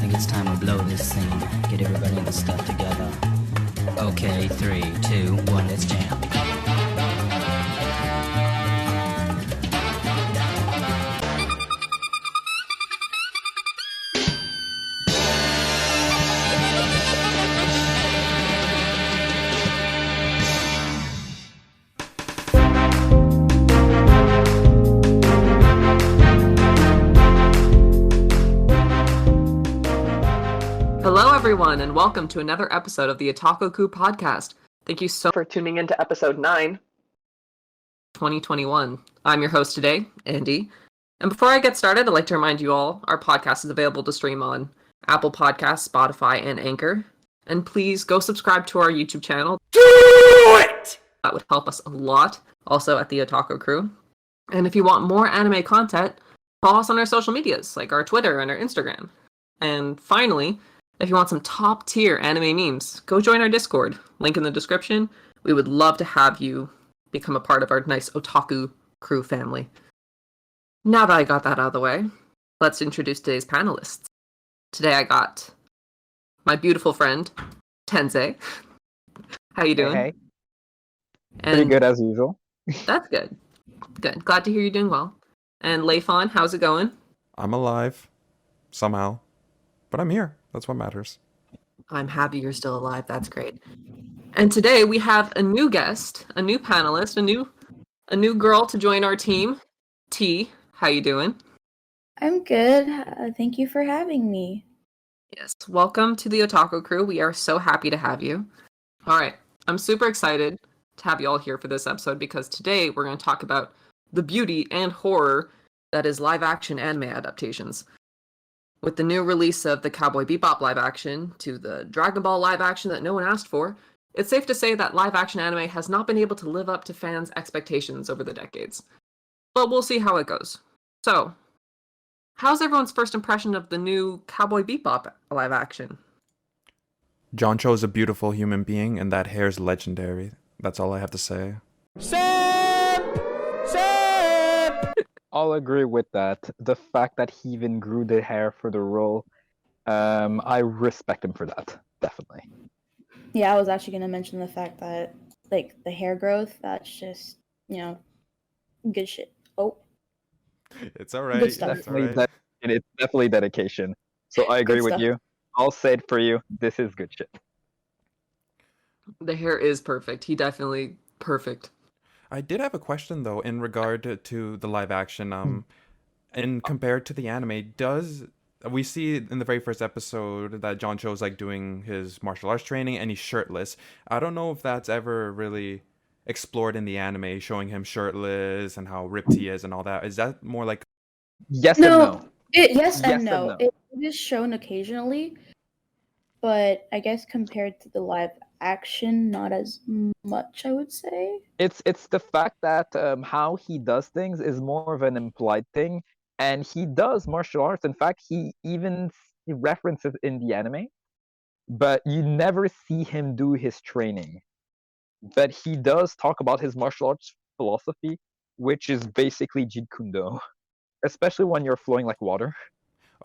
think it's time to blow this scene. Get everybody in the stuff together. Okay, 3, 2, 1, let's jam. Hello, everyone, and welcome to another episode of the Otaku podcast. Thank you so much for tuning in to episode 9, 2021. I'm your host today, Andy. And before I get started, I'd like to remind you all our podcast is available to stream on Apple Podcasts, Spotify, and Anchor. And please go subscribe to our YouTube channel. Do it! That would help us a lot. Also at the Otaku Crew. And if you want more anime content, follow us on our social medias, like our Twitter and our Instagram. And finally, if you want some top-tier anime memes, go join our Discord. Link in the description. We would love to have you become a part of our nice Otaku Crew family. Now that I got that out of the way, let's introduce today's panelists. Today I got my beautiful friend, Tensei. How you doing? Hey. And pretty good as usual. That's good. Good. Glad to hear you're doing well. And Leifon, how's it going? I'm alive. Somehow. But I'm here. That's what matters. I'm happy you're still alive. That's great. And today we have a new guest, a new panelist, a new girl to join our team. T, how you doing? I'm good. Thank you for having me. Yes, welcome to the Otaku Crew. We are so happy to have you. All right, I'm super excited to have you all here for this episode because today we're going to talk about the beauty and horror that is live-action anime adaptations. With the new release of the Cowboy Bebop live-action to the Dragon Ball live-action that no one asked for, it's safe to say that live-action anime has not been able to live up to fans' expectations over the decades. But we'll see how it goes. So, how's everyone's first impression of the new Cowboy Bebop live-action? John Cho is a beautiful human being, and that hair's legendary. That's all I have to say. I'll agree with that. The fact that he even grew the hair for the role, I respect him for that, definitely. Yeah, I was actually going to mention the fact that, like, the hair growth, that's just, good shit. Oh. It's all right. Good stuff. It's all right. It's definitely dedication. So I agree Good with stuff. you. I'll say it for you. This is good shit. The hair is perfect. He definitely perfect. I did have a question, though, in regard to the live action. And compared to the anime, we see in the very first episode that John Cho's like doing his martial arts training and he's shirtless. I don't know if that's ever really explored in the anime, showing him shirtless and how ripped he is and all that. Is that more like... Yes and no. Yes and and no. no. It is shown occasionally, but I guess compared to the live action, not as much, I would say. It's the fact that how he does things is more of an implied thing, and he does martial arts. In fact, he references in the anime, but you never see him do his training. But he does talk about his martial arts philosophy, which is basically Jeet Kune Do, especially when you're flowing like water.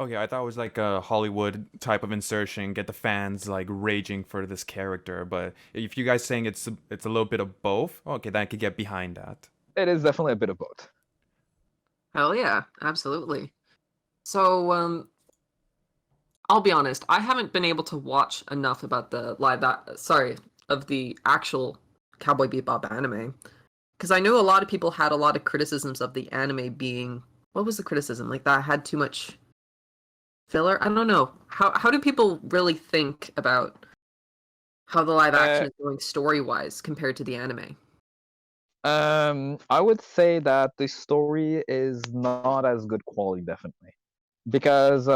Okay, I thought it was like a Hollywood type of insertion, get the fans like raging for this character. But if you guys saying it's a little bit of both, okay, then I could get behind that. It is definitely a bit of both. Hell yeah, absolutely. So, I'll be honest, I haven't been able to watch enough about the of the actual Cowboy Bebop anime. Because I know a lot of people had a lot of criticisms of the anime being... What was the criticism? Like that had too much filler? I don't know. How do people really think about how the live action is going story-wise compared to the anime? I would say that the story is not as good quality, definitely, because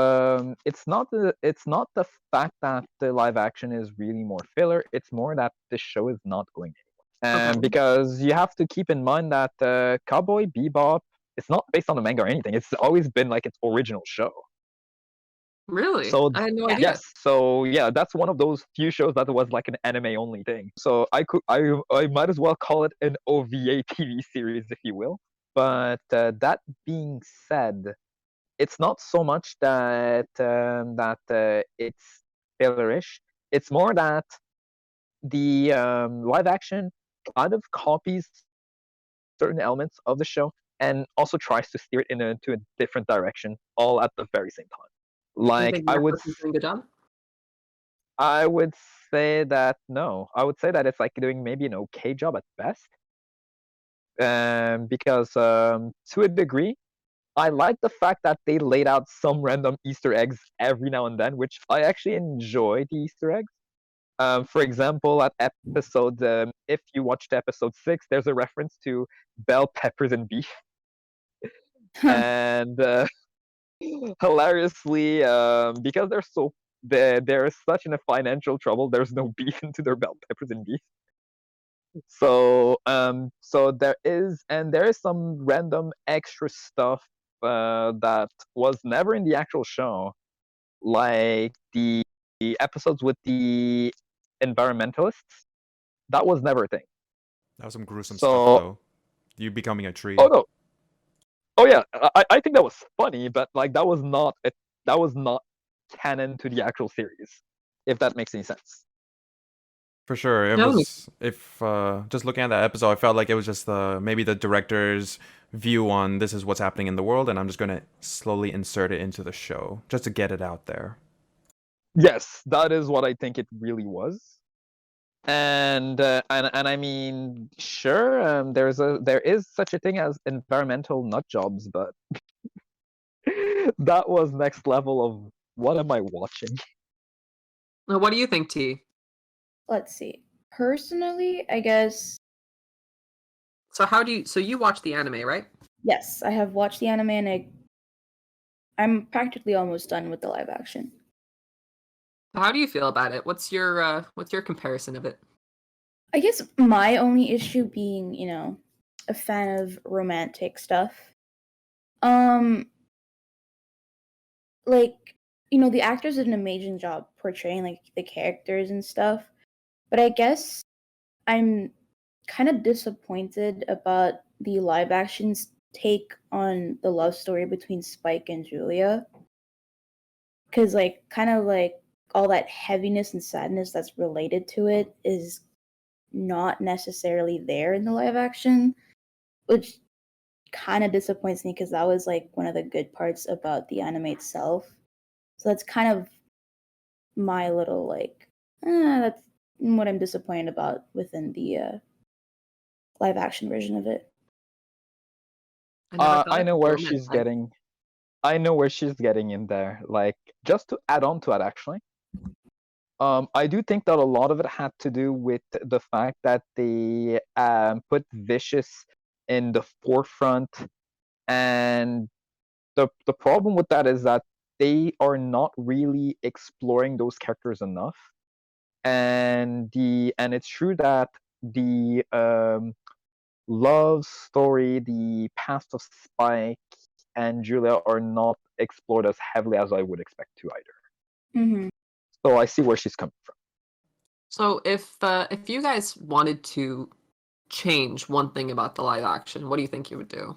it's not the fact that the live action is really more filler. It's more that the show is not going anywhere. Okay. Because you have to keep in mind that Cowboy Bebop, it's not based on the manga or anything. It's always been like its original show. Really? So I had no idea. yes, so yeah, that's one of those few shows that was like an anime only thing. So I might as well call it an OVA TV series, if you will. But that being said, it's not so much that it's failurish. It's more that the live action kind of copies certain elements of the show and also tries to steer it into a different direction, all at the very same time. Do you Like think Netflix is doing a good job? I would say that no. I would say that it's like doing maybe an okay job at best. Because to a degree, I like the fact that they laid out some random Easter eggs every now and then, which I actually enjoy the Easter eggs. For example, at episode, if you watched episode 6, there's a reference to bell peppers and beef, and hilariously, because they're such in a financial trouble, there's no beef into their bell peppers and beef. So there is some random extra stuff that was never in the actual show, like the episodes with the environmentalists. That was never a thing. That was some gruesome stuff, So, though. You becoming a tree. oh no, oh yeah, I think that was funny, but like that was not canon to the actual series, if that makes any sense. For sure, it No, was. If just looking at that episode, I felt like it was just maybe the director's view on this is what's happening in the world, and I'm just gonna slowly insert it into the show just to get it out there. Yes, that is what I think it really was. And I mean, sure, there is such a thing as environmental nut jobs, but that was next level of what am I watching? Now, what do you think, T? Let's see. Personally, I guess So you watch the anime, right? yes, I have watched the anime and I'm practically almost done with the live action. How do you feel about it? What's your comparison of it? I guess my only issue being, a fan of romantic stuff. Like, the actors did an amazing job portraying like the characters and stuff. But I guess I'm kind of disappointed about the live action's take on the love story between Spike and Julia. Cause like kind of like all that heaviness and sadness that's related to it is not necessarily there in the live action, which kind of disappoints me because that was like one of the good parts about the anime itself. So that's kind of my little like, that's what I'm disappointed about within the live action version of it. I know where she's getting. I know where she's getting in there. Like, just to add on to that, actually, I do think that a lot of it had to do with the fact that they put Vicious in the forefront, and the problem with that is that they are not really exploring those characters enough, and it's true that the love story, the past of Spike and Julia are not explored as heavily as I would expect to either. Mm-hmm. So I see where she's coming from. So if you guys wanted to change one thing about the live action, what do you think you would do?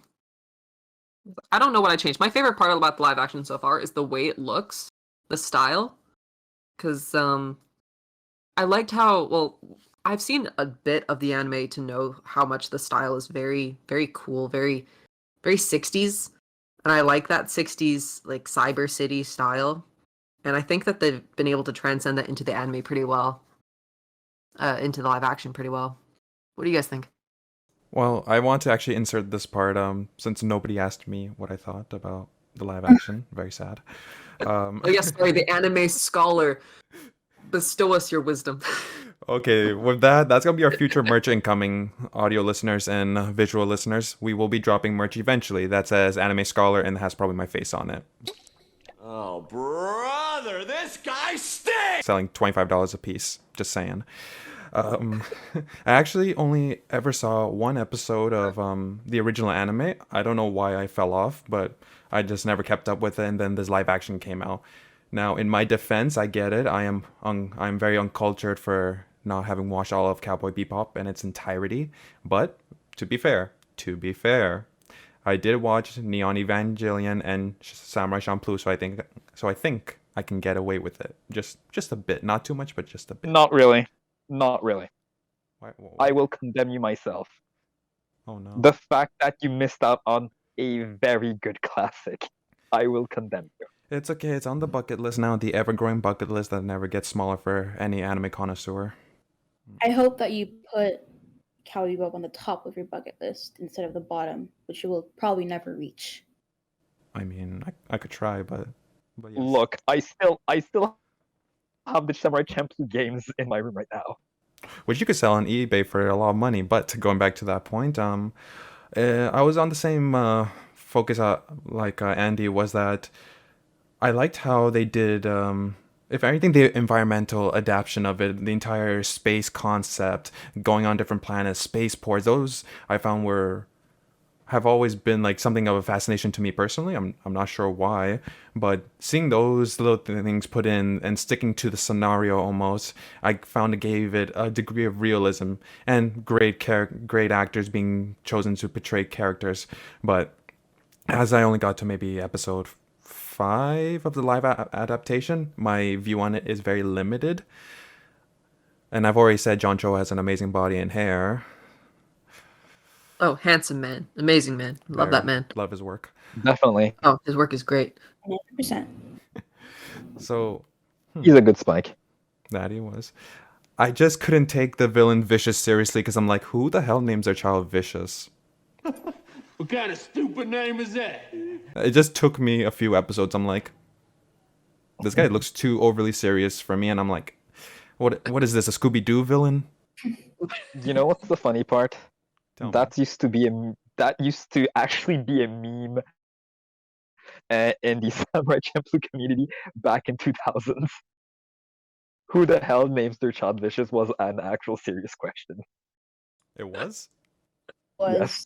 I don't know what I changed. My favorite part about the live action so far is the way it looks, the style, because I liked how I've seen a bit of the anime to know how much the style is very, very cool, very, very 60s. And I like that 60s, like, Cyber City style. And I think that they've been able to transcend that into the anime pretty well. Into the live action pretty well. What do you guys think? Well, I want to actually insert this part, since nobody asked me what I thought about the live action. Very sad. Oh, yes, sorry, the anime scholar. Bestow us your wisdom. Okay, with that, that's gonna be our future merch incoming, audio listeners and visual listeners. We will be dropping merch eventually that says Anime Scholar and has probably my face on it. Oh, brother, this guy stinks! Selling $25 a piece, just saying. I actually only ever saw one episode of the original anime. I don't know why I fell off, but I just never kept up with it, and then this live action came out. Now, in my defense, I get it. I'm very uncultured for not having watched all of Cowboy Bebop in its entirety. But to be fair, I did watch Neon Evangelion and Samurai Champloo, so I think I can get away with it. Just a bit, not too much, but just a bit. Not really. Not really. Why? I will condemn you myself. Oh no. The fact that you missed out on a very good classic, I will condemn you. It's okay. It's on the bucket list now, the ever-growing bucket list that never gets smaller for any anime connoisseur. I hope that you put Cowboy Bebop on the top of your bucket list instead of the bottom, which you will probably never reach. I mean, I could try, but yes. Look, I still have the Samurai Champloo games in my room right now. Which you could sell on eBay for a lot of money. But going back to that point, I was on the same focus like Andy, was that I liked how they did, if anything, the environmental adaptation of it, the entire space concept, going on different planets, spaceports. Those I found have always been like something of a fascination to me personally. I'm not sure why, but seeing those little things put in and sticking to the scenario almost, I found it gave it a degree of realism and great actors being chosen to portray characters. But as I only got to maybe episode 5 of the live adaptation, my view on it is very limited. And I've already said John Cho has an amazing body and hair. Oh, handsome man. Amazing man. Love that man. Love his work. Definitely. Oh, his work is great. 100%. So He's a good Spike. that he was. I just couldn't take the villain Vicious seriously because I'm like, who the hell names their child Vicious? What kind of stupid name is that? It just took me a few episodes. I'm like, this guy looks too overly serious for me, and I'm like, what is this, a Scooby-Doo villain? You know what's the funny part? Tell me. That used to actually be a meme in the Samurai Champloo community back in 2000s. Who the hell names their child Vicious was an actual serious question. It was? Was Yes.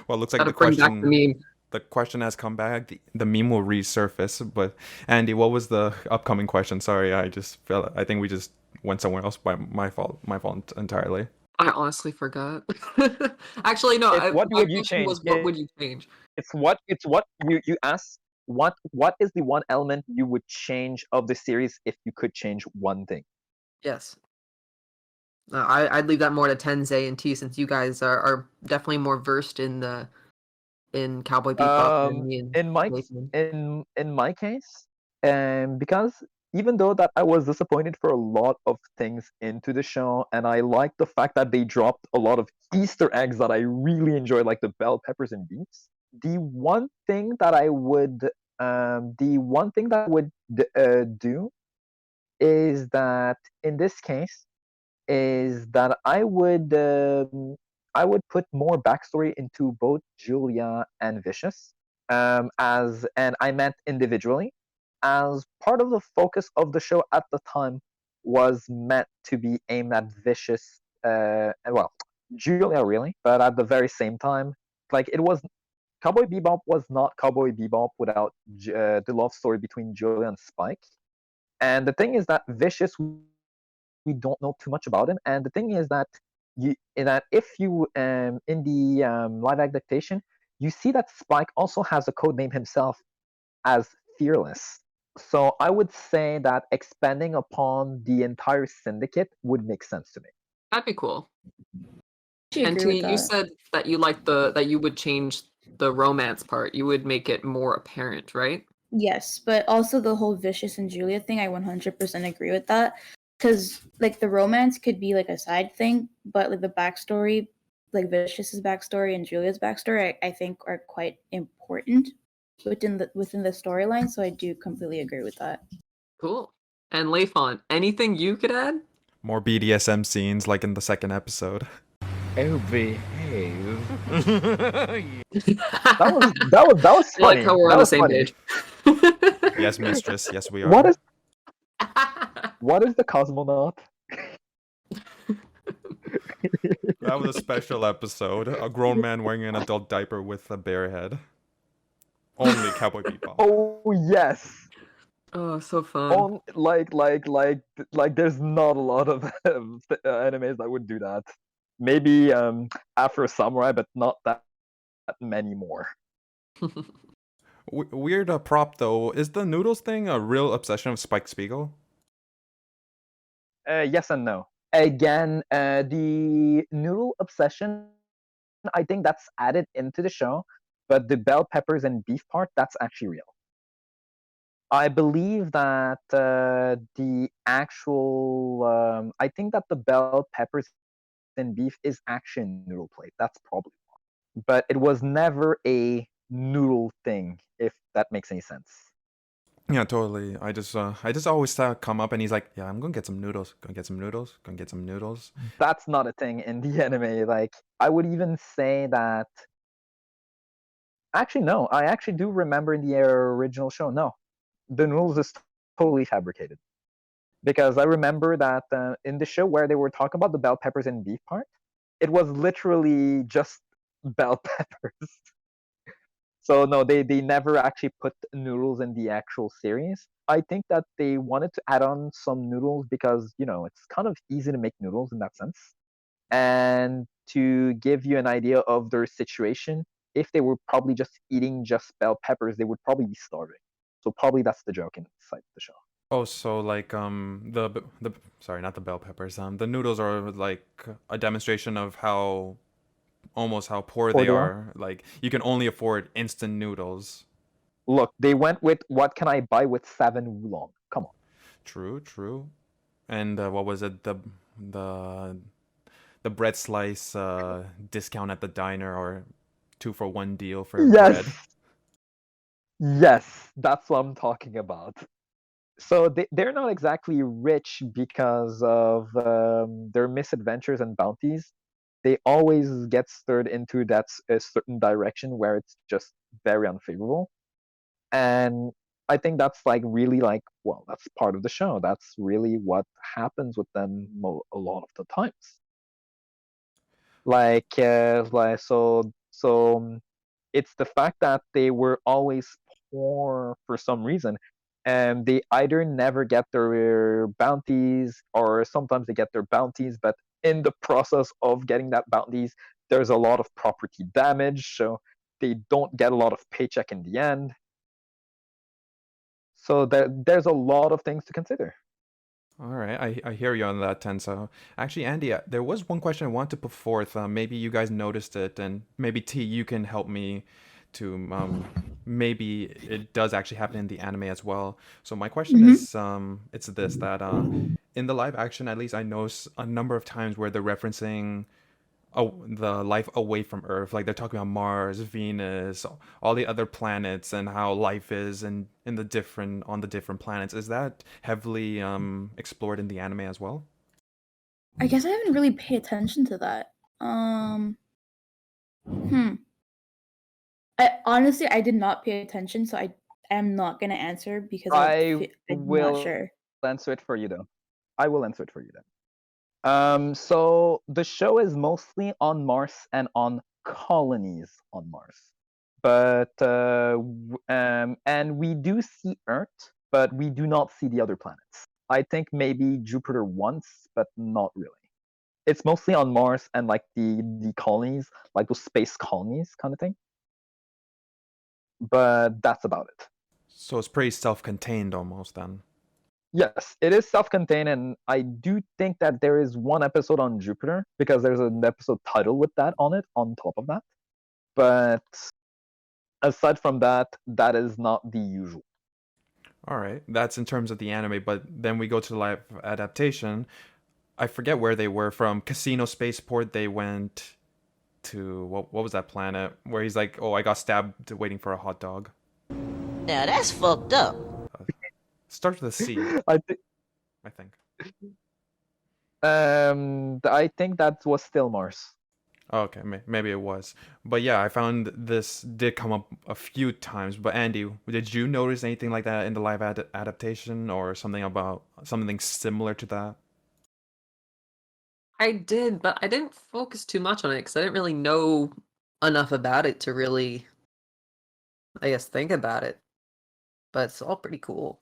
Well, it looks like Gotta the bring back question the meme. the question has come back. The meme will resurface. But Andy, what was the upcoming question? Sorry, I think we just went somewhere else by my fault entirely. I honestly forgot. Actually, no. What my would you question change? was, what would you change? It's what you asked. What is the one element you would change of the series if you could change one thing? Yes. I'd leave that more to Tensei and T, since you guys are definitely more versed in Cowboy Bebop than me and In my Nathan. in my case, because even though that I was disappointed for a lot of things into the show, and I like the fact that they dropped a lot of Easter eggs that I really enjoyed, like the bell peppers and beets. The one thing that I would do is that in this case is that I would put more backstory into both Julia and Vicious, and I meant individually, as part of the focus of the show at the time was meant to be aimed at Vicious, well, Julia really, but at the very same time, like it was Cowboy Bebop was not Cowboy Bebop without the love story between Julia and Spike. And the thing is that Vicious, we don't know too much about him. And the thing is that if you in the live adaptation, you see that Spike also has a code name himself as Fearless. So I would say that expanding upon the entire syndicate would make sense to me. That'd be cool. I And agree T, with you that. said that you like that you would change the romance part. You would make it more apparent, right? Yes, but also the whole Vicious and Julia thing, I 100% agree with that. Because, like, the romance could be, like, a side thing, but, like, the backstory, like, Vicious's backstory and Julia's backstory, I think are quite important within the storyline, so I do completely agree with that. Cool. And Leifon, anything you could add? More BDSM scenes like in the second episode. Oh, behave. I That was funny. like how we're That on the was same funny. page. Yes, mistress. Yes, we are. What is the cosmonaut? That was a special episode. A grown man wearing an adult diaper with a bear head. Only Cowboy Bebop. Oh yes. Oh, so fun. Like there's not a lot of animes that would do that. Maybe Afro Samurai, but not that many more. Weird prop though. Is the noodles thing a real obsession of Spike Spiegel? Yes and no. Again, the noodle obsession, I think that's added into the show, but the bell peppers and beef part, that's actually real. I believe that the actual, I think that the bell peppers and beef is actually a noodle plate. That's probably wrong. But it was never a noodle thing, if that makes any sense. Yeah, totally. I just always saw it come up, and he's like, "Yeah, I'm gonna get some noodles. Gonna get some noodles. Gonna get some noodles." That's not a thing in the anime. Like, I would even say that. Actually, no. I actually do remember in the original show. No, the noodles is totally fabricated. Because I remember that in the show where they were talking about the bell peppers and beef part, it was literally just bell peppers. So no, they never actually put noodles in the actual series. I think that they wanted to add on some noodles because it's kind of easy to make noodles in that sense, and to give you an idea of their situation. If they were probably just eating just bell peppers, they would probably be starving. So probably that's the joke inside the show. Oh, so like the sorry, not the bell peppers. The noodles are like a demonstration of how almost how poor Or they they are. are. Like you can only afford instant noodles. Look, they went with what can I buy with 7 wulong? Come on. True, true. And what was it? The the bread slice discount at the diner or 2 for 1 deal for bread. Yes, yes, that's what I'm talking about. So they're not exactly rich because of their misadventures and bounties. They always get stirred into a certain direction where it's just very unfavorable. And I think that's like really like, well, that's part of the show. That's really what happens with them a lot of the times. So it's the fact that they were always poor for some reason, and they either never get their bounties, or sometimes they get their bounties, but in the process of getting that bounties, there's a lot of property damage, so they don't get a lot of paycheck in the end. So there's a lot of things to consider. All right, I hear you on that, Tenso. Actually, Andy, there was one question I want to put forth. Maybe you guys noticed it, and maybe T, you can help me to maybe it does actually happen in the anime as well. So my question Mm-hmm. is, it's this that in the live action, at least I noticed a number of times where they're referencing the life away from Earth. Like they're talking about Mars, Venus, all the other planets, and how life is in the different on the different planets. Is that heavily explored in the anime as well? I guess I haven't really paid attention to that. Hmm. I did not pay attention, so I am not gonna answer because I I'm not will sure. answer it for you though. I will answer it for you then. So the show is mostly on Mars and on colonies on Mars, but and we do see Earth, but we do not see the other planets. I think maybe Jupiter once, but not really. It's mostly on Mars and like the colonies, like those space colonies kind of thing. But that's about it. So it's pretty self-contained almost then. Yes, it is self-contained, and I do think that there is one episode on Jupiter because there's an episode title with that on it on top of that. But aside from that, that is not the usual. All right, that's in terms of the anime, but then we go to the live adaptation. I forget where they were from. Casino Spaceport. They went to what was that planet where he's like, "Oh, I got stabbed waiting for a hot dog." Now that's fucked up. Starts with a C, I think I think. I think that was still Mars. Oh, okay, maybe it was. But yeah, I found this did come up a few times. But Andy, did you notice anything like that in the live adaptation or something about something similar to that? I did, but I didn't focus too much on it because I didn't really know enough about it to really, I guess, think about it. But it's all pretty cool.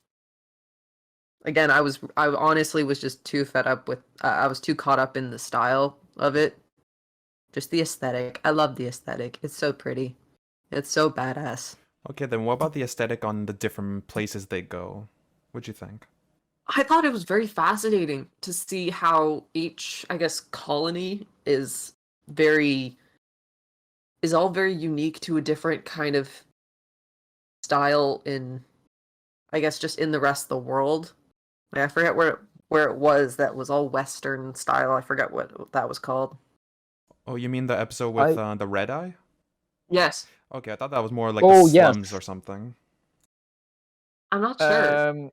Again, I honestly was just too fed up with, I was too caught up in the style of it Just the aesthetic. I love the aesthetic. It's so pretty. It's so badass. Okay, then what about the aesthetic on the different places they go? What'd you think? I thought it was very fascinating to see how each, I guess, colony is all very unique to a different kind of style in, I guess, just in the rest of the world. Like, I forget where it was that was all Western style. I forget what that was called. Oh, you mean the episode with the red eye? Yes, Okay, I thought that was more like the Oh, yes. slums or something. I'm not sure.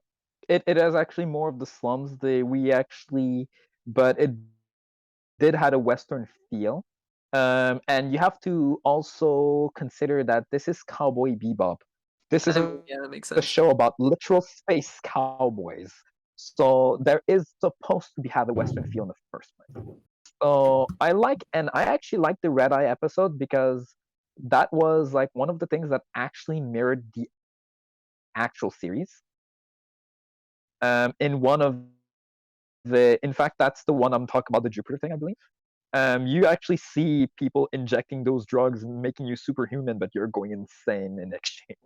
It is actually more of the slums. But it did had a Western feel. And you have to also consider that this is Cowboy Bebop. This is Yeah, that makes a sense. show about literal space cowboys. So there is supposed to have a Western feel in the first place. So I actually like the Red Eye episode because that was like one of the things that actually mirrored the actual series. In one of in fact, that's the one I'm talking about, the Jupiter thing, I believe. You actually see people injecting those drugs and making you superhuman, but you're going insane in exchange.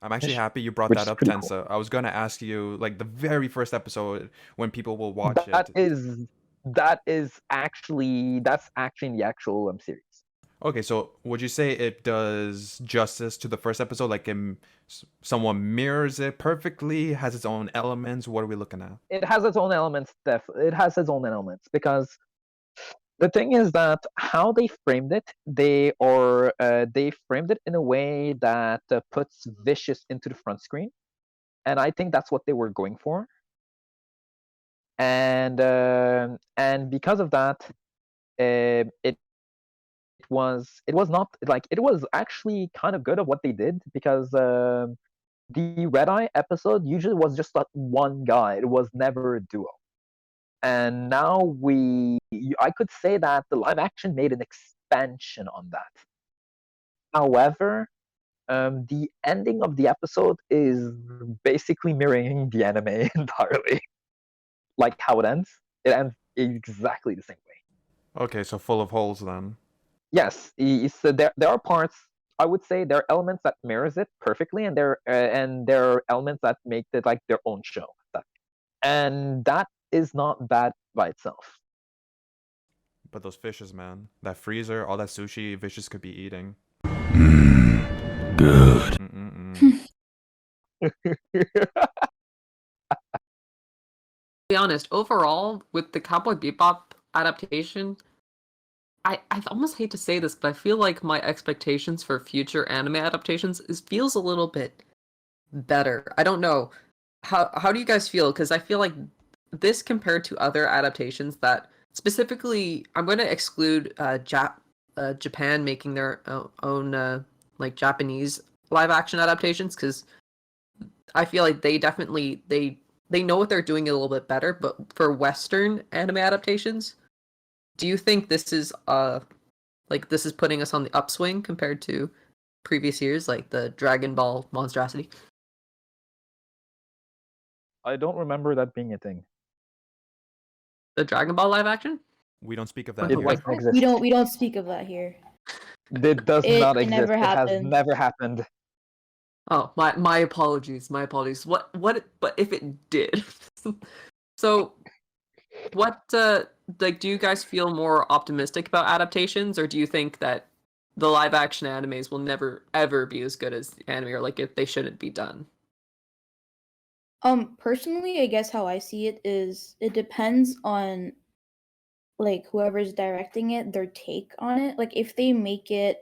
I'm actually happy you brought Which that is up, pretty cool. Tensa. I was gonna ask you like the very first episode when people will watch That it. is that's actually in the actual series. Okay, so would you say it does justice to the first episode? Like, someone mirrors it perfectly, has its own elements? What are we looking at? It has its own elements. It has its own elements because the thing is that how they framed it, they framed it in a way that puts vicious into the front screen, and I think that's what they were going for. And because of that, it was not like it was actually kind of good of what they did because the Red Eye episode usually was just like one guy. It was never a duo. And now I could say that the live action made an expansion on that. However, the ending of the episode is basically mirroring the anime entirely. Like how it ends exactly the same way. Okay, so full of holes then. Yes, so there are parts. I would say there are elements that mirrors it perfectly, and there are elements that make it like their own show. And that is not bad by itself. But those fishes, man. That freezer, all that sushi fishes could be eating. Good. Mm-mm-mm. Be honest, overall, with the Cowboy Bebop adaptation, I almost hate to say this, but I feel like my expectations for future anime adaptations feels a little bit better. I don't know. How do you guys feel? Because I feel like this compared to other adaptations that specifically, I'm going to exclude Japan making their own like Japanese live action adaptations because I feel like they definitely they know what they're doing a little bit better. But for Western anime adaptations, do you think this is like this is putting us on the upswing compared to previous years, like the Dragon Ball monstrosity? I don't remember that being a thing. The Dragon Ball live action? We don't speak of With that the It here. white doesn't guy? exist. We don't speak of that here. It does It not exist. never It has happened. never happened. Oh, my apologies. My apologies. What but if it did? So what like do you guys feel more optimistic about adaptations, or do you think that the live action animes will never ever be as good as the anime, or like if they shouldn't be done? Personally, I guess how I see it is it depends on like whoever's directing it, their take on it. Like if they make it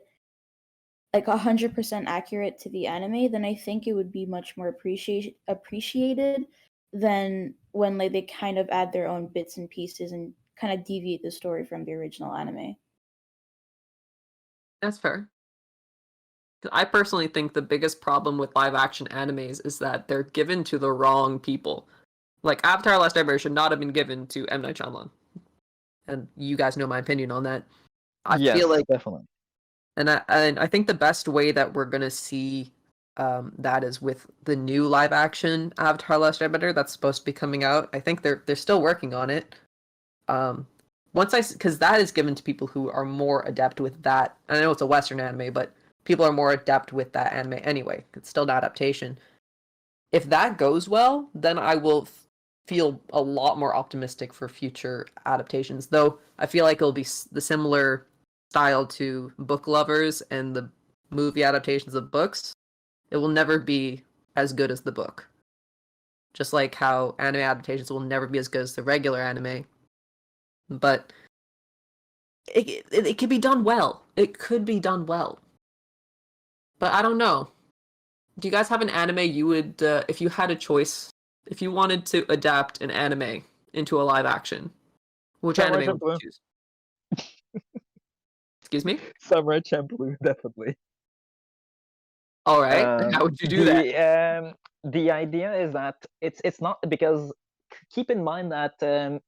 like 100% accurate to the anime, then I think it would be much more appreciated than when like they kind of add their own bits and pieces and kind of deviate the story from the original anime. That's fair. I personally think the biggest problem with live action animes is that they're given to the wrong people. Like Avatar: Last Airbender should not have been given to M. Night Shyamalan. And you guys know my opinion on that. I Yes, feel like, definitely. and I think the best way that we're gonna see that is with the new live action Avatar: Last Airbender that's supposed to be coming out. I think they're still working on it. because that is given to people who are more adept with that. I know it's a Western anime, but people are more adept with that anime anyway. It's still an adaptation. If that goes well, then I will feel a lot more optimistic for future adaptations. Though I feel like it'll be the similar style to book lovers and the movie adaptations of books. It will never be as good as the book. Just like how anime adaptations will never be as good as the regular anime. But it could be done well. It could be done well. But I don't know. Do you guys have an anime you would, if you had a choice, if you wanted to adapt an anime into a live action, which Samurai anime would Champloo. you choose? Excuse me? Samurai Champloo, definitely. All right. How would you do that? The idea is that it's not because keep in mind that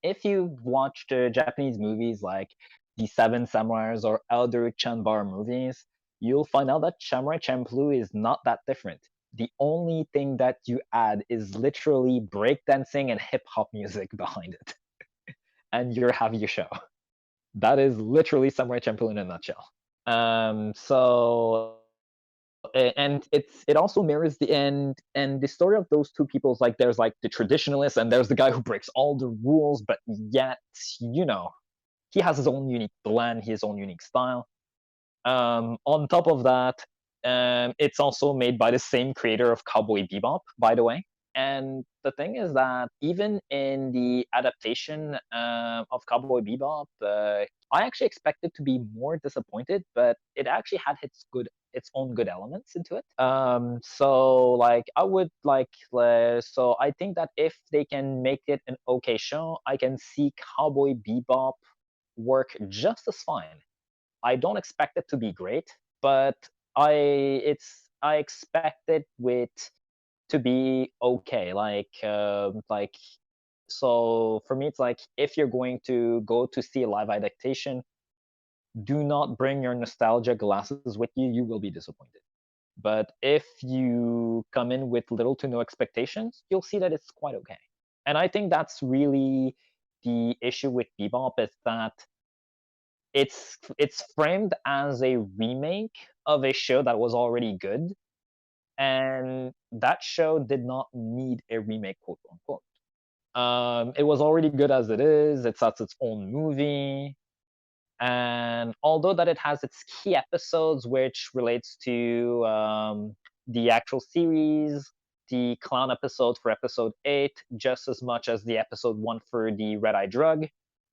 if you watched Japanese movies like the Seven Samurais or other Chanbara movies, you'll find out that Samurai Champloo is not that different. The only thing that you add is literally breakdancing and hip hop music behind it, and you're having your show. That is literally Samurai Champloo in a nutshell. So and it also mirrors the end and the story of those two people's like there's like the traditionalist and there's the guy who breaks all the rules, but yet he has his own unique blend, his own unique style. On top of that, it's also made by the same creator of Cowboy Bebop, by the way. And the thing is that even in the adaptation of Cowboy Bebop, I actually expected to be more disappointed, but it actually had its own good elements into it. So like I would like so I think that if they can make it an okay show, I can see Cowboy Bebop work just as fine. I don't expect it to be great, but I expect it to be okay. Like so for me, it's like if you're going to go to see a live adaptation, do not bring your nostalgia glasses with you. You will be disappointed. But if you come in with little to no expectations, you'll see that it's quite okay. And I think that's really the issue with Bebop is that it's framed as a remake of a show that was already good, and that show did not need a remake, quote unquote. It was already good as it is. It's its own movie, and although that it has its key episodes, which relates to the actual series, the clown episode for episode 8, just as much as the episode 1 for the red eye drug,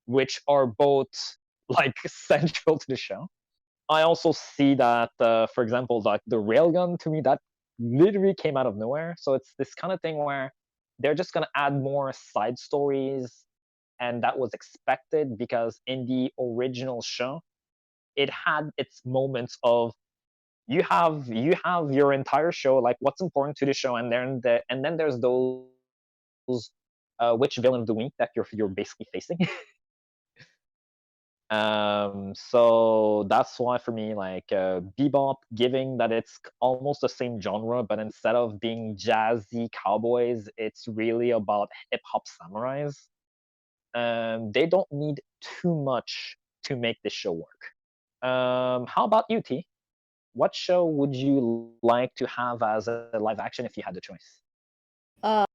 which are both like central to the show. I also see that, for example, like the railgun to me, that literally came out of nowhere. So it's this kind of thing where they're just gonna add more side stories, and that was expected because in the original show, it had its moments of you have your entire show, like what's important to the show, and then there's those which villain of the week that you're basically facing. So that's why for me, like Bebop, giving that it's almost the same genre, but instead of being jazzy cowboys, it's really about hip hop samurais. They don't need too much to make this show work. How about you, T? What show would you like to have as a live action if you had the choice? Uh,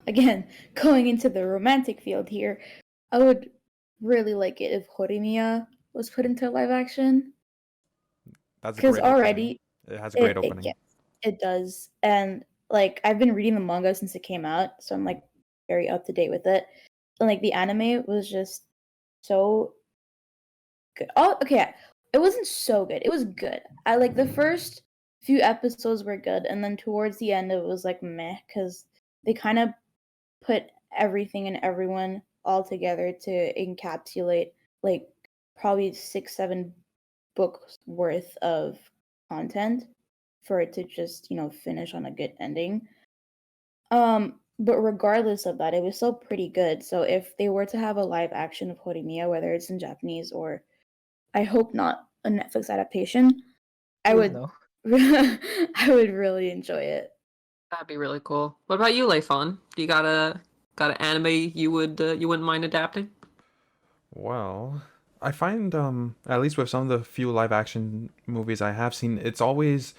again, going into the romantic field here, I would really like it if Horimiya was put into live action. That's a Because great already opening. It has a great it opening. it does, and like I've been reading the manga since it came out, so I'm like very up to date with it. And like the anime was just so good. Oh, okay, it wasn't so good. It was good. I like the first few episodes were good, and then towards the end it was like meh because they kind of put everything and everyone all together to encapsulate like probably 6-7 books worth of content for it to just finish on a good ending. But regardless of that, it was still pretty good. So if they were to have a live action of Horimiya, whether it's in Japanese or I hope not a Netflix adaptation, I Please would no. I would really enjoy it. That'd be really cool. What about you, Leifon? Do you got an anime you wouldn't mind adapting? Well, I find at least with some of the few live action movies I have seen, it's always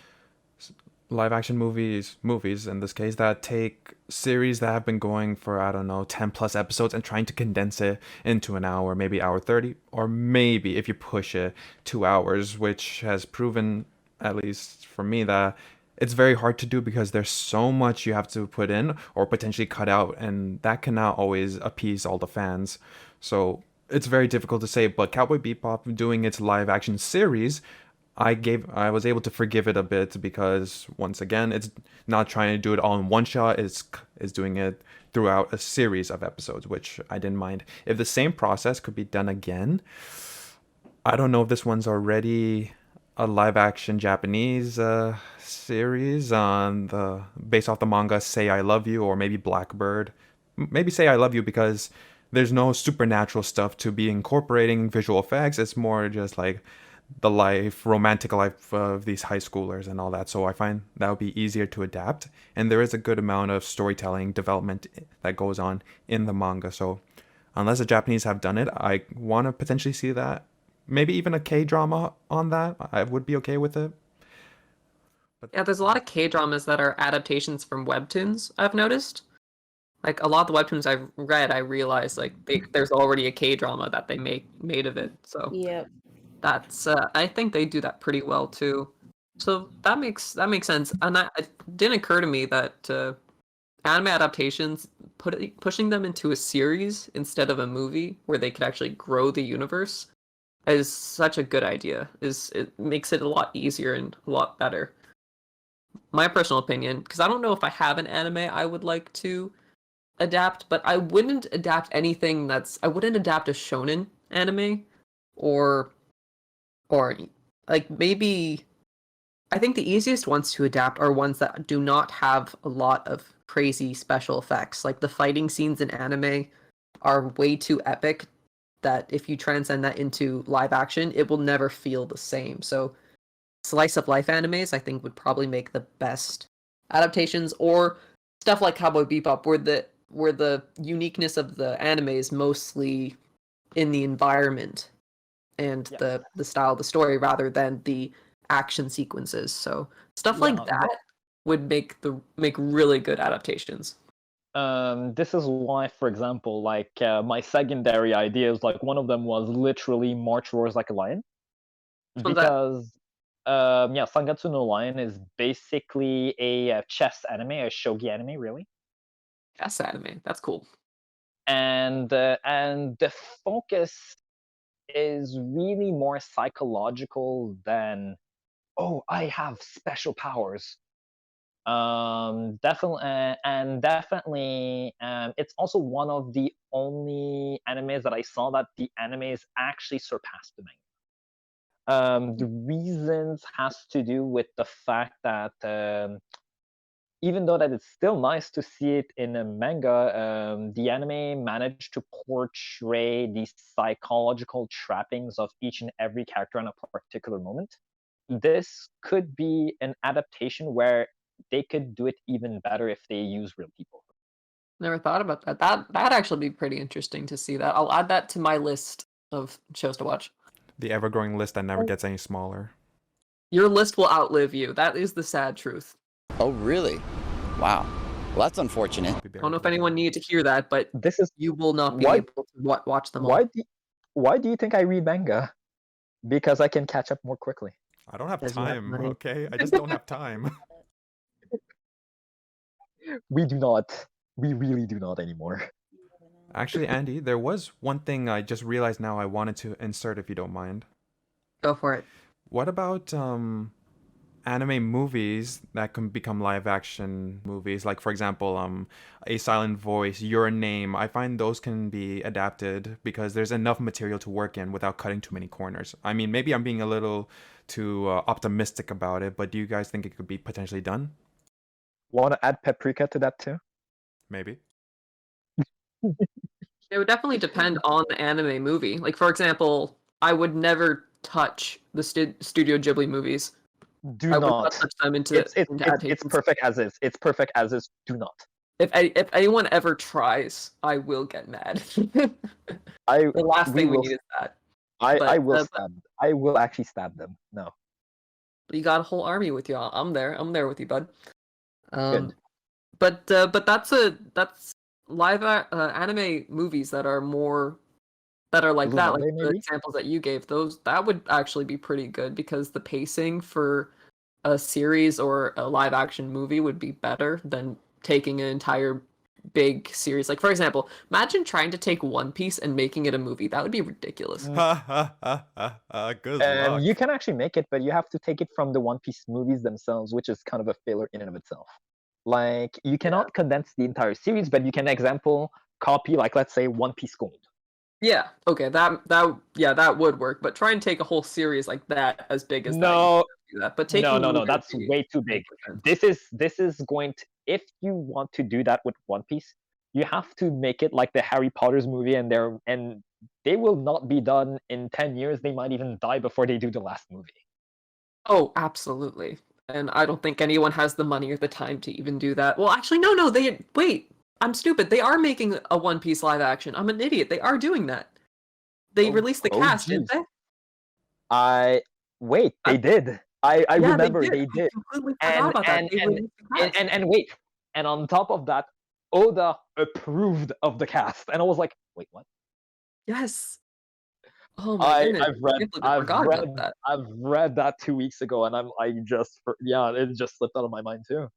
live action movies in this case that take series that have been going for, I don't know, 10 plus episodes and trying to condense it into an hour, maybe hour 30, or maybe if you push it 2 hours, which has proven, at least for me, that it's very hard to do because there's so much you have to put in or potentially cut out, and that cannot always appease all the fans. So it's very difficult to say, but Cowboy Bebop doing its live action series, I was able to forgive it a bit because once again it's not trying to do it all in one shot, it's doing it throughout a series of episodes, which I didn't mind. If the same process could be done again, I don't know if this one's already a live action Japanese series on the based off the manga Say I Love You, or maybe Blackbird. Maybe Say I Love You because there's no supernatural stuff to be incorporating visual effects. It's more just like the romantic life of these high schoolers and all that. So I find that would be easier to adapt. And there is a good amount of storytelling development that goes on in the manga. So unless the Japanese have done it, I want to potentially see that. Maybe even a K-drama on that. I would be okay with it. Yeah, there's a lot of K-dramas that are adaptations from webtoons, I've noticed. Like, a lot of the webtoons I've read, I realized, like, there's already a K-drama that they made of it. So Yep. that's, I think they do that pretty well, too. So that makes sense. And it didn't occur to me that anime adaptations, pushing them into a series instead of a movie where they could actually grow the universe is such a good idea. It makes it a lot easier and a lot better. My personal opinion, because I don't know if I have an anime I would like to adapt, but I wouldn't adapt anything I wouldn't adapt a shonen anime or like maybe I think the easiest ones to adapt are ones that do not have a lot of crazy special effects. Like the fighting scenes in anime are way too epic that if you transcend that into live action, it will never feel the same. So slice of life animes I think would probably make the best adaptations, or stuff like Cowboy Bebop where the uniqueness of the anime is mostly in the environment and the style of the story rather than the action sequences. So stuff like that would make really good adaptations. This is why, for example, like my secondary ideas, like one of them was literally March Roars Like a Lion, because Sangatsu no Lion is basically a chess anime, a shogi anime, really. Chess anime, that's cool. And the focus is really more psychological than, oh, I have special powers. Definitely, it's also one of the only animes that I saw that the animes actually surpassed the manga. The reasons has to do with the fact that even though that it's still nice to see it in a manga, the anime managed to portray the psychological trappings of each and every character in a particular moment. This could be an adaptation where they could do it even better if they use real people. Never thought about that. That'd actually be pretty interesting to see that. I'll add that to my list of shows to watch. The ever-growing list that never gets any smaller. Your list will outlive you. That is the sad truth. Oh, really? Wow. Well, that's unfortunate. I don't know if anyone needed to hear that, but you will not be able to watch them all. Why do you think I read manga? Because I can catch up more quickly. I don't have time, okay? I just don't have time. We do not. We really do not anymore. Actually, Andy, there was one thing I just realized now I wanted to insert, if you don't mind. Go for it. What about anime movies that can become live action movies? Like, for example, A Silent Voice, Your Name. I find those can be adapted because there's enough material to work in without cutting too many corners. I mean, maybe I'm being a little too optimistic about it, but do you guys think it could be potentially done? Want to add paprika to that too? Maybe. It would definitely depend on the anime movie. Like, for example, I would never touch the Studio Ghibli movies. Do not touch them into it's perfect as is. It's perfect as is. Do not. if anyone ever tries, I will get mad. I The last we thing we will need is that. I But, will but stab. I will actually stab them. No, you got a whole army with you. I'm there. I'm there with you, bud. good. But that's anime movies that are more that are like Blue that, like Monday, the maybe. examples that you gave. Those that would actually be pretty good because the pacing for a series or a live action movie would be better than taking an entire big series. Like for example, imagine trying to take One Piece and making it a movie. That would be ridiculous. Good luck. You can actually make it, but you have to take it from the One Piece movies themselves, which is kind of a failure in and of itself. Like you cannot condense the entire series, but you can example copy, like let's say One Piece Gold. Yeah, okay, that would work. But try and take a whole series like that as big as that. You No, can't do that. But taking no. would That's be way too big. 100%. This is going to. If you want to do that with One Piece, you have to make it like the Harry Potter's movie, and they will not be done in 10 years. They might even die before they do the last movie. Oh, absolutely. And I don't think anyone has the money or the time to even do that. Well, actually, no. Wait. I'm stupid. They are making a One Piece live action. I'm an idiot. They are doing that. They released the cast, didn't they? Wait. They did. I Yeah, remember they did. they did. I completely forgot about that. They released the cast. And wait. And on top of that, Oda approved of the cast, and I was like, wait, what? Yes. Oh my goodness. I can't believe I forgot about that. I've read that 2 weeks ago, and it just slipped out of my mind too.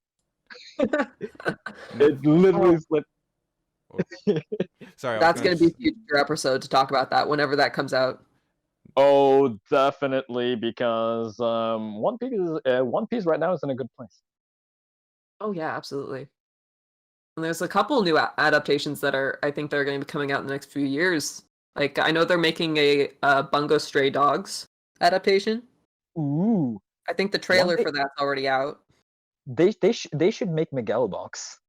It literally slipped. Sorry, That's going to be a future episode to talk about that whenever that comes out. Oh, definitely, because One Piece right now is in a good place. Oh yeah, absolutely. And there's a couple new adaptations that I think they're going to be coming out in the next few years. Like I know they're making a Bungo Stray Dogs adaptation. Ooh, I think the trailer day- for that's already out. they should make Miguel Box.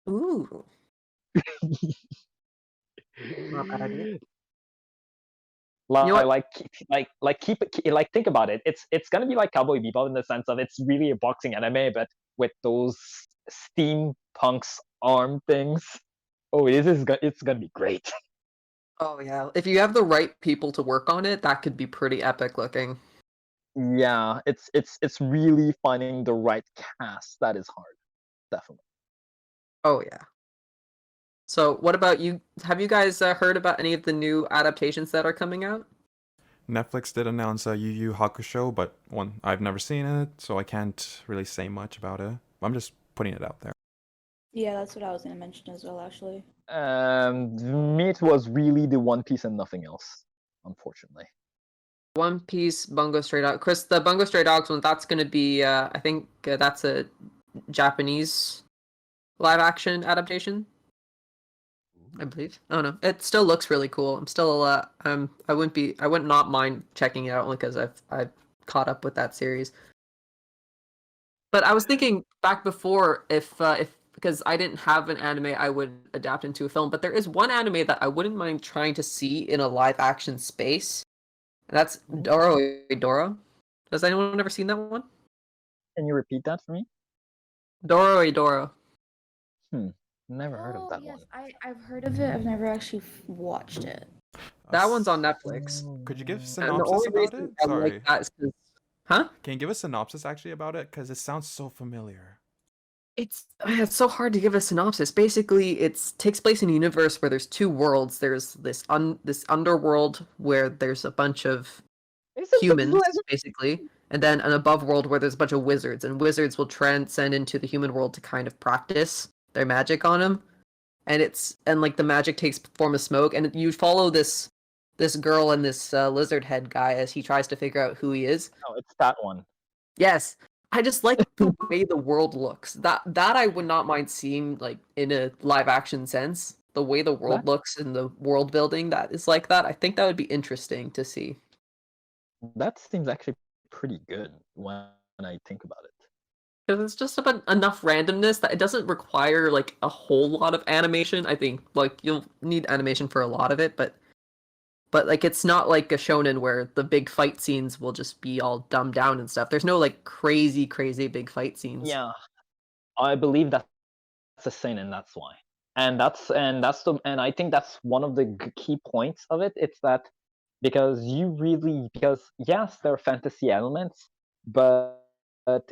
Ooh, not a bad idea. Like, You know what? think about it. It's gonna be like Cowboy Bebop in the sense of it's really a boxing anime, but with those steampunks arm things. Oh, it's gonna be great. Oh yeah, if you have the right people to work on it, that could be pretty epic looking. Yeah, it's really finding the right cast that is hard, definitely. Oh yeah. So what about you? Have you guys heard about any of the new adaptations that are coming out? Netflix did announce a Yu Yu Hakusho, but I've never seen it, so I can't really say much about it. I'm just putting it out there. Yeah, that's what I was gonna mention as well, actually. Me, it was really the One Piece and nothing else, unfortunately. One Piece, Bungo Stray Dogs. Chris, the Bungo Stray Dogs one, that's going to be, I think that's a Japanese live action adaptation. I believe. Oh no, it still looks really cool. I'm still, I would not mind checking it out only because I've caught up with that series. But I was thinking back before if because I didn't have an anime I would adapt into a film, but there is one anime that I wouldn't mind trying to see in a live action space. And that's Doro. Has anyone ever seen that one? Can you repeat that for me? Doro. Never heard of that yes, one. I've heard of it. I've never actually watched it. That one's on Netflix. Could you give And the synopsis only about reason it? I Sorry. like that is 'cause- huh? Can you give a synopsis actually about it? Because it sounds so familiar. It's so hard to give a synopsis. Basically, it takes place in a universe where there's two worlds. There's this underworld where there's a bunch of humans, basically, and then an above world where there's a bunch of wizards, and wizards will transcend into the human world to kind of practice their magic on them. And like the magic takes form of smoke, and you follow this girl and this lizard head guy as he tries to figure out who he is. No, it's that one. Yes. I just like the way the world looks. That I would not mind seeing like in a live action sense. The way the world looks and the world building that is like that. I think that would be interesting to see. That seems actually pretty good when I think about it. Because it's just about enough randomness that it doesn't require like a whole lot of animation. I think like you'll need animation for a lot of it, but like it's not like a shonen where the big fight scenes will just be all dumbed down and stuff. There's no like crazy big fight scenes. Yeah, I believe that's a seinen, that's why. And I think that's one of the key points of it. It's that because yes, there are fantasy elements, but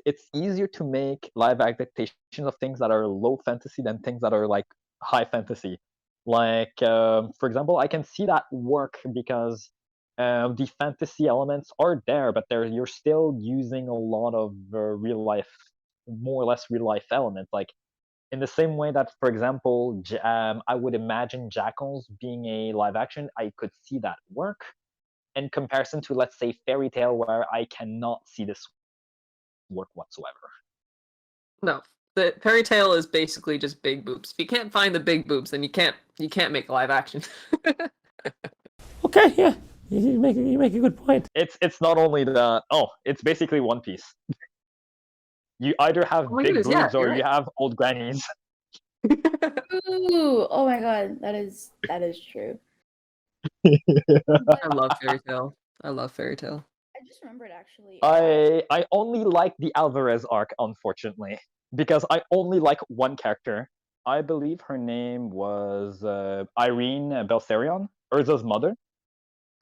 it's easier to make live adaptations of things that are low fantasy than things that are like high fantasy. Like for example, I can see that work because the fantasy elements are there, but you're still using a lot of real life, more or less real life elements. Like in the same way that, for example, I would imagine Jackals being a live action, I could see that work in comparison to, let's say, Fairy Tale, where I cannot see this work whatsoever. No, the fairy tale is basically just big boobs. If you can't find the big boobs, then you can't make live action. Okay, yeah, you make a good point. It's not only that. Oh, it's basically One Piece. You either have Oh my big goodness, yeah, boobs or you're you right. have old grannies. Ooh, oh my god, that is true. I love fairy tale. I love fairy tale. I just remembered actually. I only like the Alvarez arc, unfortunately, because I only like one character. I believe her name was Irene Belsarion, Urza's mother.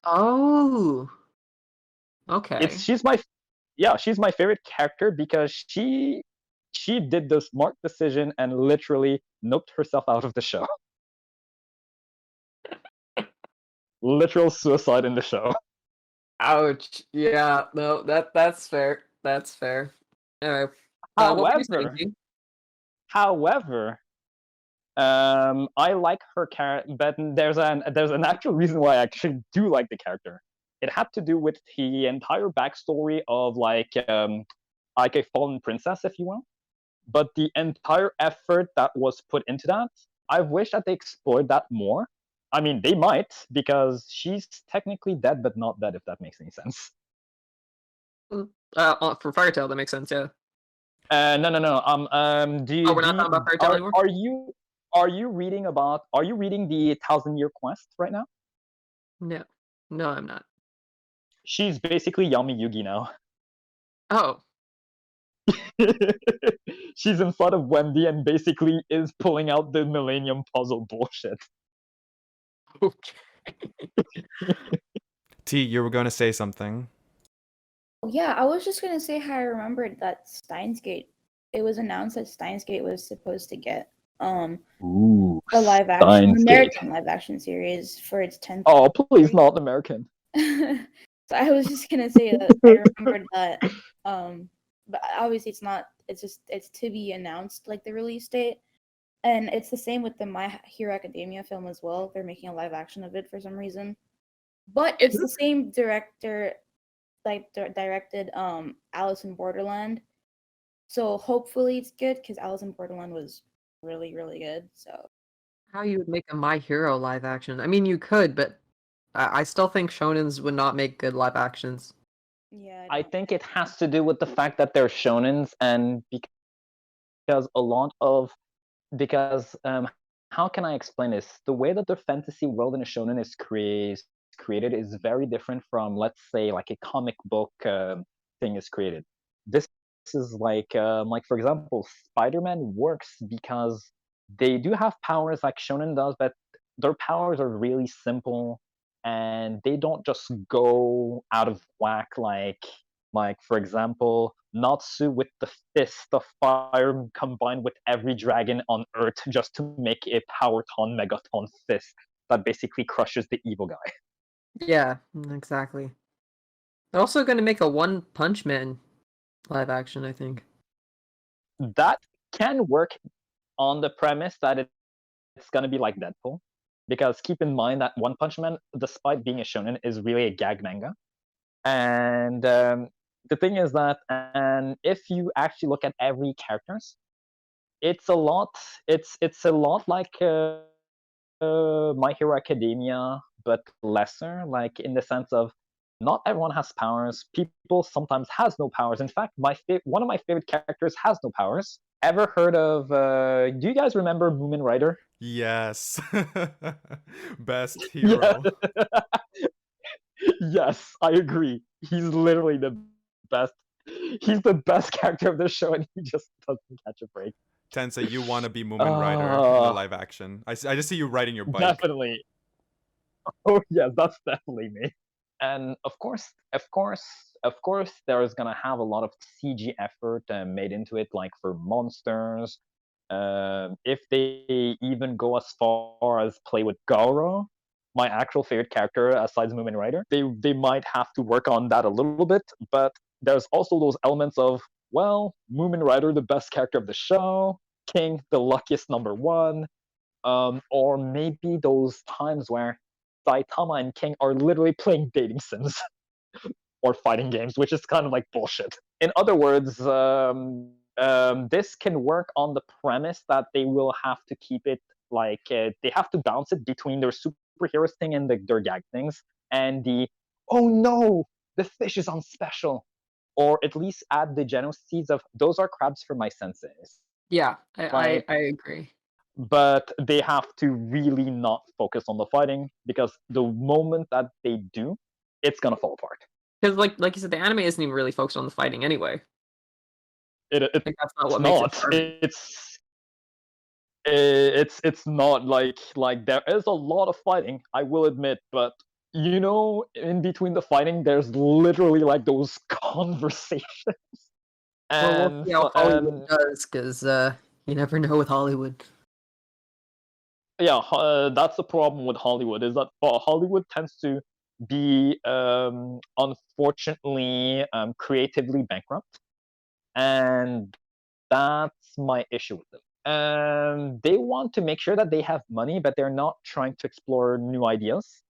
Oh, okay. She's my favorite character because she did the smart decision and literally noped herself out of the show. Literal suicide in the show. Ouch. Yeah, no, that's fair. That's fair. Anyway, what were you saying, However, Dean? however, I like her character, but there's an actual reason why I actually do like the character. It had to do with the entire backstory of like a fallen princess, if you will. But the entire effort that was put into that, I wish that they explored that more. I mean, they might, because she's technically dead, but not dead, if that makes any sense. For fairy tale, that makes sense. Yeah. No. Do you, Oh, we're not talking about fairy tale anymore. are you reading the 1,000 Year Quest right now? No, no, I'm not. She's basically Yami Yugi now. Oh, She's in front of Wendy and basically is pulling out the Millennium Puzzle bullshit. okay. T, you were going to say something. Oh, yeah, I was just gonna say how I remembered that Steins Gate. It was announced that Steins Gate was supposed to get Ooh, a live action Steins Gate. American live action series for its 10th. Oh, please, not American. So I was just gonna say that I remembered that. But obviously it's not. It's to be announced, like the release date, and it's the same with the My Hero Academia film as well. They're making a live action of it for some reason, but it's the same director, like directed Alice in Borderland. So hopefully it's good because Alice in Borderland was really really good. So How you would make a My Hero live action? I mean, you could, but I still think shonens would not make good live actions. yeah, I think it has to do with the fact that they're shonens, and because a lot of how can I explain this? The way that the fantasy world in a shonen is created is very different from, let's say, like a comic book thing is created. This is like for example, Spider-Man works because they do have powers like shonen does, but their powers are really simple and they don't just go out of whack like for example, Natsu with the fist of fire combined with every dragon on Earth just to make a Powerton Megaton fist that basically crushes the evil guy. Yeah, exactly. They're also going to make a One Punch Man live action, I think. That can work on the premise that it's going to be like Deadpool. Because keep in mind that One Punch Man, despite being a shonen, is really a gag manga. And the thing is that, and if you actually look at every characters, it's a lot like My Hero Academia, but lesser, like in the sense of not everyone has powers. People sometimes has no powers. In fact, one of my favorite characters has no powers. Ever heard of do you guys remember Moomin Rider? Yes. Best Yeah. hero. Yes, I agree. He's literally the best. He's the best character of the show, and he just doesn't catch a break. Tensei, you want to be Moomin Rider in the live action. I just see you riding your bike. Definitely. Oh yeah, that's definitely me. And of course, there's gonna have a lot of CG effort made into it, like for monsters. If they even go as far as play with Garo, my actual favorite character aside Moomin Rider, they might have to work on that a little bit. But there's also those elements of, well, Moomin Rider, the best character of the show, King, the luckiest number one, or maybe those times where Saitama and King are literally playing dating sims or fighting games, which is kind of like bullshit. In other words, this can work on the premise that they will have to keep it like they have to bounce it between their superheroes thing and their gag things, and the oh no, the fish is on special, or at least add the general seeds of those are crabs for my senseis. Yeah, Like, I agree. but they have to really not focus on the fighting, because the moment that they do, it's gonna fall apart. Because like you said, the anime isn't even really focused on the fighting anyway. It's Like that's not what not. makes it charming. It's not like there is a lot of fighting, I will admit, but in between the fighting, there's literally like those conversations. Well, we'll And see how Hollywood does, because you never know with Hollywood. yeah, that's the problem with Hollywood, is that Hollywood tends to be unfortunately creatively bankrupt, and that's my issue with them. They want to make sure that they have money, but they're not trying to explore new ideas,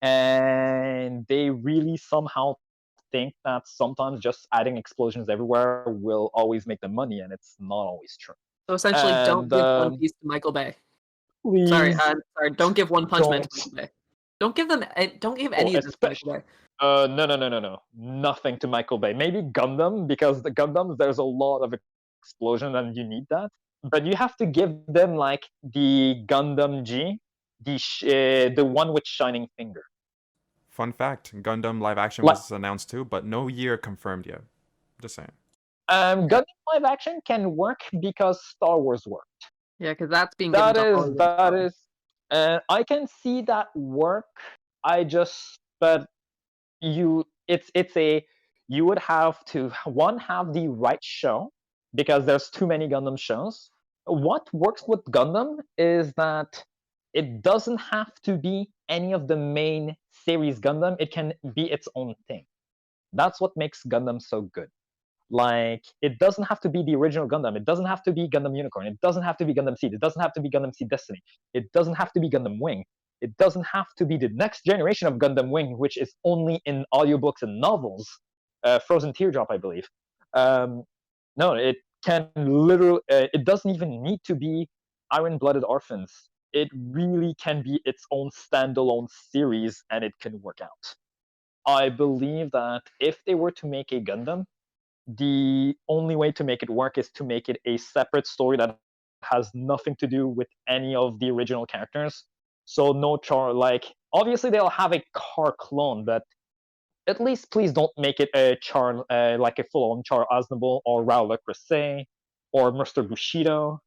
and they really somehow think that sometimes just adding explosions everywhere will always make them money, and it's not always true. So essentially, don't And give One Piece to Michael Bay. Sorry, please sorry, don't give One Punch Man to don't. Michael Bay. Don't give them. Don't give Oh, any of this to Michael especially Bay. no. Nothing to Michael Bay. Maybe Gundam, because the Gundams, there's a lot of explosion and you need that. But you have to give them like the Gundam G, the one with shining finger. Fun fact: Gundam live action Like, was announced too, but no year confirmed yet. Just saying. Gundam live action can work because Star Wars worked. Yeah, because that's being given to Hollywood. That is, I can see that work. But you would have to have the right show, because there's too many Gundam shows. What works with Gundam is that it doesn't have to be any of the main series Gundam. It can be its own thing. That's what makes Gundam so good. Like, it doesn't have to be the original Gundam. It doesn't have to be Gundam Unicorn. It doesn't have to be Gundam Seed. It doesn't have to be Gundam Seed Destiny. It doesn't have to be Gundam Wing. It doesn't have to be the next generation of Gundam Wing, which is only in audiobooks and novels. Frozen Teardrop, I believe. No, it can literally. It doesn't even need to be Iron-Blooded Orphans. It really can be its own standalone series, and it can work out. I believe that if they were to make a Gundam, the only way to make it work is to make it a separate story that has nothing to do with any of the original characters. So no Char, like, obviously they'll have a Car clone, but at least please don't make it a Char, like a full-on Char Aznavour or Raul Crusade or Mr. Bushido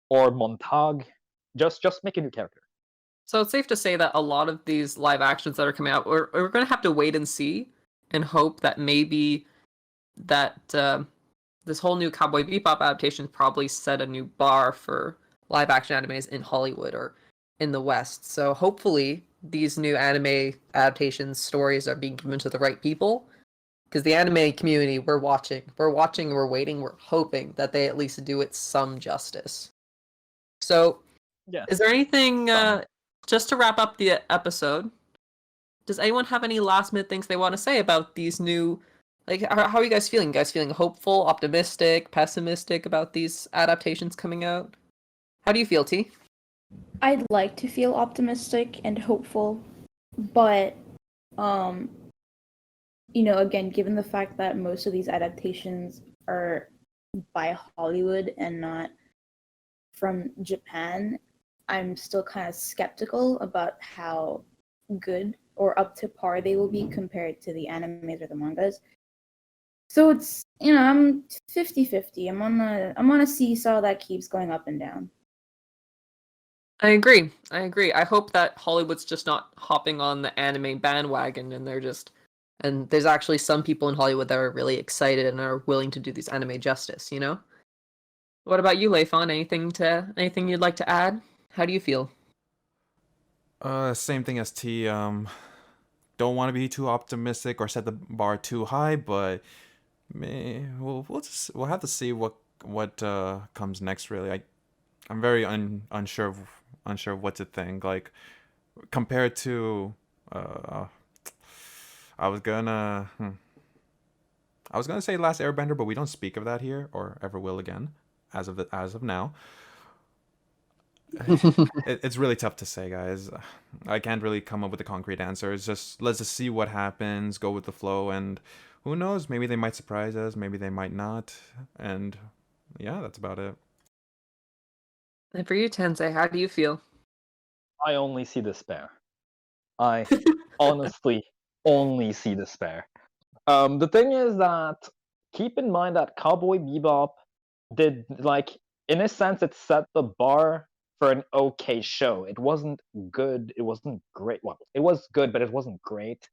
or Montag. Just make a new character. So it's safe to say that a lot of these live actions that are coming out, we're going to have to wait and see, and hope that maybe that this whole new Cowboy Bebop adaptation probably set a new bar for live action animes in Hollywood or in the West. So hopefully these new anime adaptation stories are being given to the right people, because the anime community, we're watching, we're waiting, we're hoping that they at least do it some justice. So Yeah. is there anything just to wrap up the episode, does anyone have any last minute things they want to say about these new, like, how are you guys feeling? You guys feeling hopeful, optimistic, pessimistic about these adaptations coming out? How do you feel, T? I'd like to feel optimistic and hopeful, but again, given the fact that most of these adaptations are by Hollywood and not from Japan, I'm still kind of skeptical about how good or up to par they will be compared to the animes or the mangas. So it's, I'm 50-50. I'm on a seesaw that keeps going up and down. I agree. I hope that Hollywood's just not hopping on the anime bandwagon and and there's actually some people in Hollywood that are really excited and are willing to do these anime justice, you know? What about you, Leifon? Anything you'd like to add? How do you feel? Same thing as T. Don't want to be too optimistic or set the bar too high, but we'll have to see what comes next. Really, I'm very unsure of what to think. Like compared to I was gonna say Last Airbender, but we don't speak of that here or ever will again as of now. It's really tough to say, guys. I can't really come up with a concrete answer. It's just let's just see what happens, go with the flow, and who knows? Maybe they might surprise us, maybe they might not, and yeah, that's about it. And for you, Tensei, how do you feel? I only see despair. I honestly only see despair. The thing is that keep in mind that Cowboy Bebop did, like, in a sense, it set the bar for an okay show. It wasn't good. It wasn't great. Well, it was good, but it wasn't great.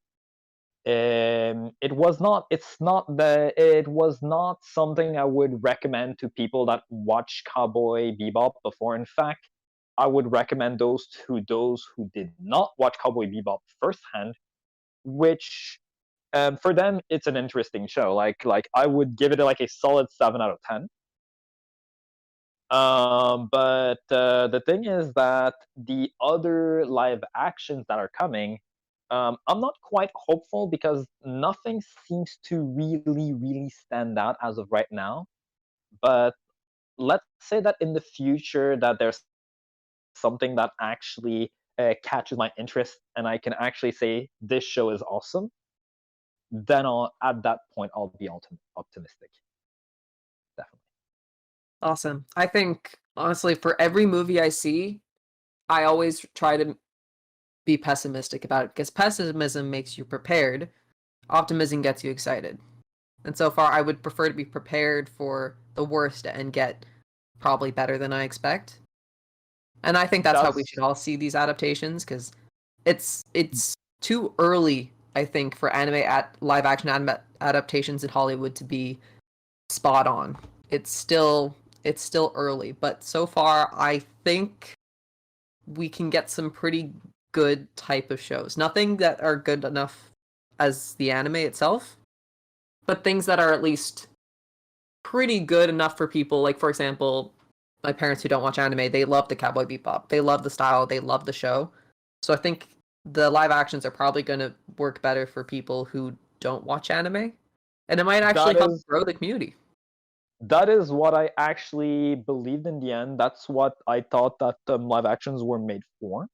It was not. It's not the. It was not something I would recommend to people that watch Cowboy Bebop before. In fact, I would recommend those who did not watch Cowboy Bebop firsthand, which for them it's an interesting show. Like I would give it like a solid 7 out of 10. But the thing is that the other live actions that are coming, I'm not quite hopeful because nothing seems to really stand out as of right now. But let's say that in the future that there's something that actually catches my interest and I can actually say this show is awesome, then at that point I'll be optimistic. Definitely. Awesome. I think honestly, for every movie I see, I always try to be pessimistic about it because pessimism makes you prepared. Optimism gets you excited. And so far, I would prefer to be prepared for the worst and get probably better than I expect. And I think that's how we should all see these adaptations because it's too early, I think, for live action adaptations in Hollywood to be spot on. It's still early, but so far I think we can get some pretty good type of shows. Nothing that are good enough as the anime itself, but things that are at least pretty good enough for people. Like, for example, my parents who don't watch anime, they love the Cowboy Bebop. They love the style, they love the show. So I think the live actions are probably going to work better for people who don't watch anime. And it might actually help grow the community. That is what I actually believed in the end. That's what I thought that live actions were made for.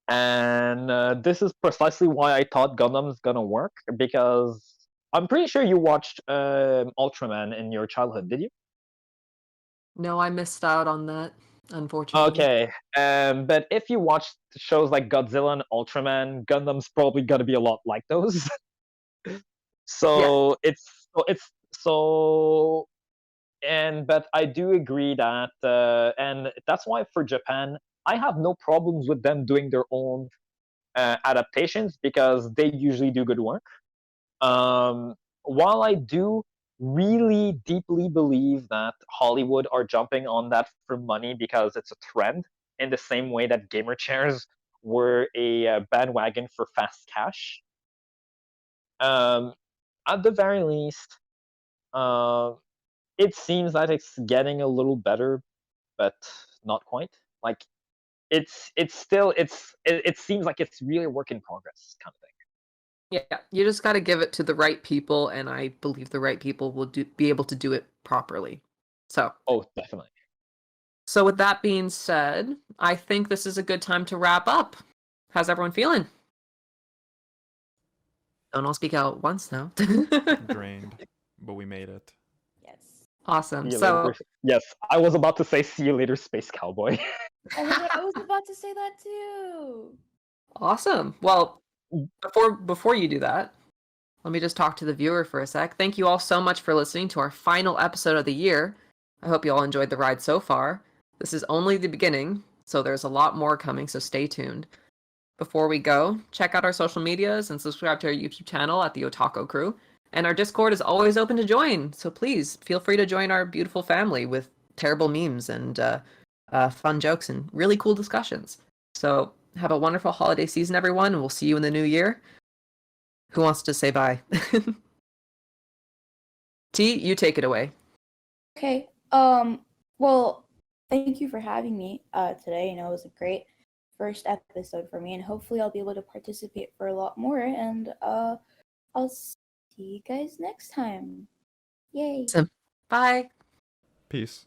And this is precisely why I thought Gundam's gonna work, because I'm pretty sure you watched Ultraman in your childhood, did you? No, I missed out on that, unfortunately. Okay, but if you watch shows like Godzilla and Ultraman, Gundam's probably gonna be a lot like those. So but I do agree that, and that's why for Japan, I have no problems with them doing their own adaptations because they usually do good work. While I do really deeply believe that Hollywood are jumping on that for money because it's a trend, in the same way that gamer chairs were a bandwagon for fast cash. At the very least, it seems that it's getting a little better, but not quite. Like it seems like it's really a work in progress kind of thing. Yeah, you just got to give it to the right people, and I believe the right people will be able to do it properly. Oh, definitely. So with that being said, I think this is a good time to wrap up. How's everyone feeling? Don't all speak out once now. Drained, but we made it. Yes. Awesome. See you So later. Yes, I was about to say see you later, Space Cowboy. Oh my god, I was about to say that too. awesome. Well, before you do that, let me just talk to the viewer for a sec. Thank you all so much for listening to our final episode of the year. I hope you all enjoyed the ride so far. This is only the beginning, so there's a lot more coming, so stay tuned. Before we go, check out our social medias and subscribe to our YouTube channel at the Otaku Crew. And our Discord is always open to join, so please feel free to join our beautiful family with terrible memes and fun jokes and really cool discussions. So have a wonderful holiday season, everyone, and we'll see you in the new year. Who wants to say bye? T, you take it away. Okay. Well, thank you for having me today. You know, it was a great first episode for me, and hopefully I'll be able to participate for a lot more. And I'll see you guys next time. Yay. Bye. Peace.